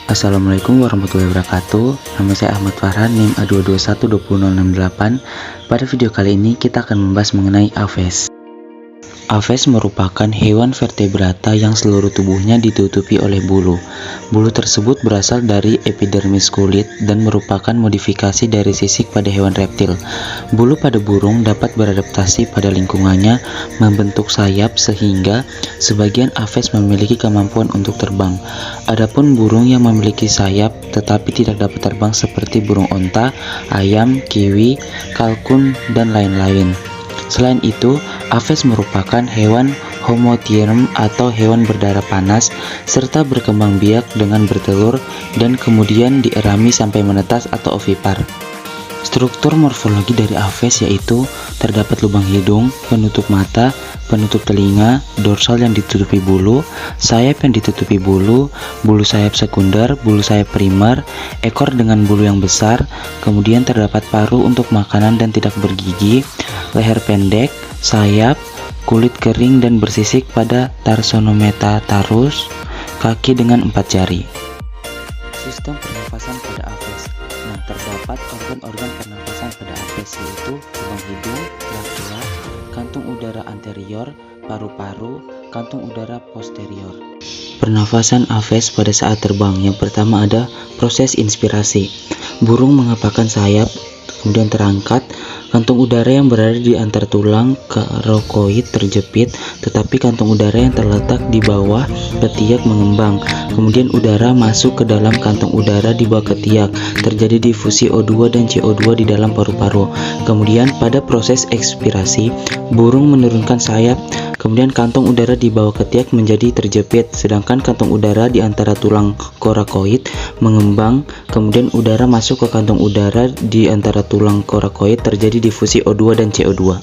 Assalamualaikum warahmatullahi wabarakatuh. Nama saya Ahmad Farhan, NIM A221-20068. Pada video kali ini kita akan membahas mengenai Aves. Aves merupakan hewan vertebrata yang seluruh tubuhnya ditutupi oleh bulu. Bulu tersebut berasal dari epidermis kulit dan merupakan modifikasi dari sisik pada hewan reptil. Bulu pada burung dapat beradaptasi pada lingkungannya, membentuk sayap sehingga sebagian Aves memiliki kemampuan untuk terbang. Adapun burung yang memiliki sayap tetapi tidak dapat terbang seperti burung onta, ayam, kiwi, kalkun, dan lain-lain. Selain itu, Aves merupakan hewan homotierm atau hewan berdarah panas serta berkembang biak dengan bertelur dan kemudian dierami sampai menetas atau ovipar. Struktur morfologi dari Aves yaitu terdapat lubang hidung, penutup mata, penutup telinga, dorsal yang ditutupi bulu, sayap yang ditutupi bulu, bulu sayap sekunder, bulu sayap primer, ekor dengan bulu yang besar, kemudian terdapat paruh untuk makanan dan tidak bergigi, leher pendek, sayap, kulit kering dan bersisik pada Tarsonometatarus, kaki dengan 4 jari. Sistem pernafasan pada Aves. Nah, terdapat organ-organ pernafasan pada Aves yaitu lubang hidung, trachea, kantung udara anterior, paru-paru, kantung udara posterior. Pernafasan Aves pada saat terbang. Yang pertama ada proses inspirasi. Burung mengepakkan sayap, kemudian terangkat. Kantung udara yang berada di antara tulang korakoid terjepit, tetapi kantung udara yang terletak di bawah ketiak mengembang. Kemudian udara masuk ke dalam kantung udara di bawah ketiak. Terjadi difusi O2 dan CO2 di dalam paru-paru. Kemudian pada proses ekspirasi, burung menurunkan sayap. Kemudian kantung udara di bawah ketiak menjadi terjepit, sedangkan kantung udara di antara tulang korakoid mengembang. Kemudian udara masuk ke kantung udara di antara tulang korakoid, terjadi difusi O2 dan CO2.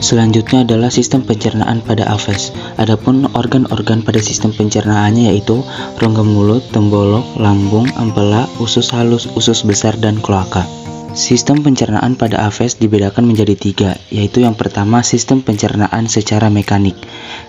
Selanjutnya adalah sistem pencernaan pada Aves. Adapun organ-organ pada sistem pencernaannya yaitu rongga mulut, tembolok, lambung, ampela, usus halus, usus besar, dan kloaka. Sistem pencernaan pada Aves dibedakan menjadi 3, yaitu yang pertama sistem pencernaan secara mekanik.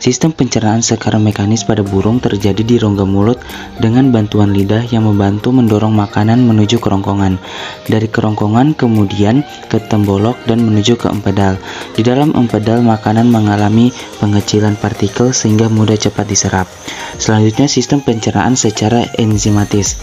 Sistem pencernaan secara mekanis pada burung terjadi di rongga mulut dengan bantuan lidah yang membantu mendorong makanan menuju kerongkongan. Dari kerongkongan kemudian ke tembolok dan menuju ke empedal. Di dalam empedal makanan mengalami pengecilan partikel sehingga mudah cepat diserap. Selanjutnya sistem pencernaan secara enzimatis.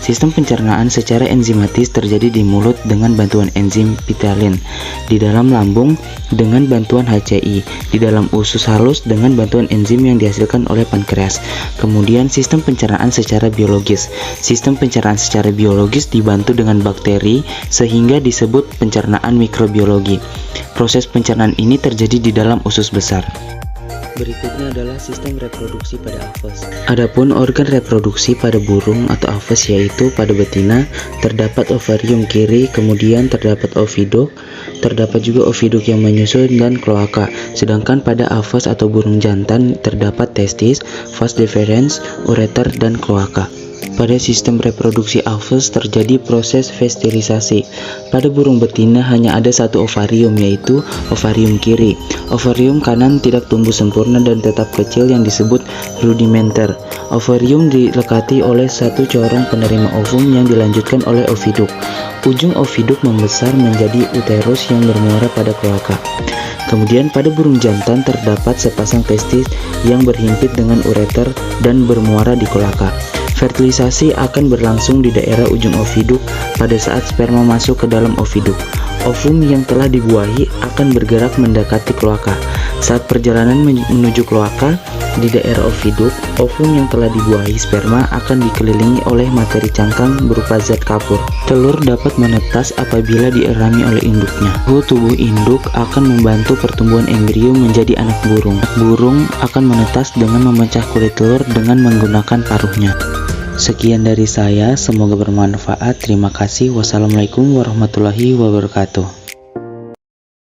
Sistem pencernaan secara enzimatis terjadi di mulut dengan bantuan enzim ptyalin, di dalam lambung dengan bantuan HCI, di dalam usus halus dengan bantuan enzim yang dihasilkan oleh pankreas. Kemudian sistem pencernaan secara biologis. Sistem pencernaan secara biologis dibantu dengan bakteri sehingga disebut pencernaan mikrobiologi. Proses pencernaan ini terjadi di dalam usus besar. Berikutnya adalah sistem reproduksi pada Aves. Adapun organ reproduksi pada burung atau Aves yaitu pada betina terdapat ovarium kiri, kemudian terdapat oviduk, terdapat juga oviduk yang menyusun dan kloaka. Sedangkan pada Aves atau burung jantan terdapat testis, vas deferens, ureter, dan kloaka. Pada sistem reproduksi Aves terjadi proses fertilisasi. Pada burung betina hanya ada satu ovarium yaitu ovarium kiri. Ovarium kanan tidak tumbuh sempurna dan tetap kecil yang disebut rudimenter. Ovarium dilekati oleh satu corong penerima ovum yang dilanjutkan oleh oviduk. Ujung oviduk membesar menjadi uterus yang bermuara pada kloaka. Kemudian pada burung jantan terdapat sepasang testis yang berhimpit dengan ureter dan bermuara di kloaka. Fertilisasi akan berlangsung di daerah ujung oviduk pada saat sperma masuk ke dalam oviduk. Ovum yang telah dibuahi akan bergerak mendekati kloaka. Saat perjalanan menuju kloaka di daerah oviduk, ovum yang telah dibuahi sperma akan dikelilingi oleh materi cangkang berupa zat kapur. Telur dapat menetas apabila dierami oleh induknya. Suhu tubuh induk akan membantu pertumbuhan embrio menjadi anak burung. Burung akan menetas dengan memecah kulit telur dengan menggunakan paruhnya. Sekian dari saya, semoga bermanfaat. Terima kasih. Wassalamualaikum warahmatullahi wabarakatuh.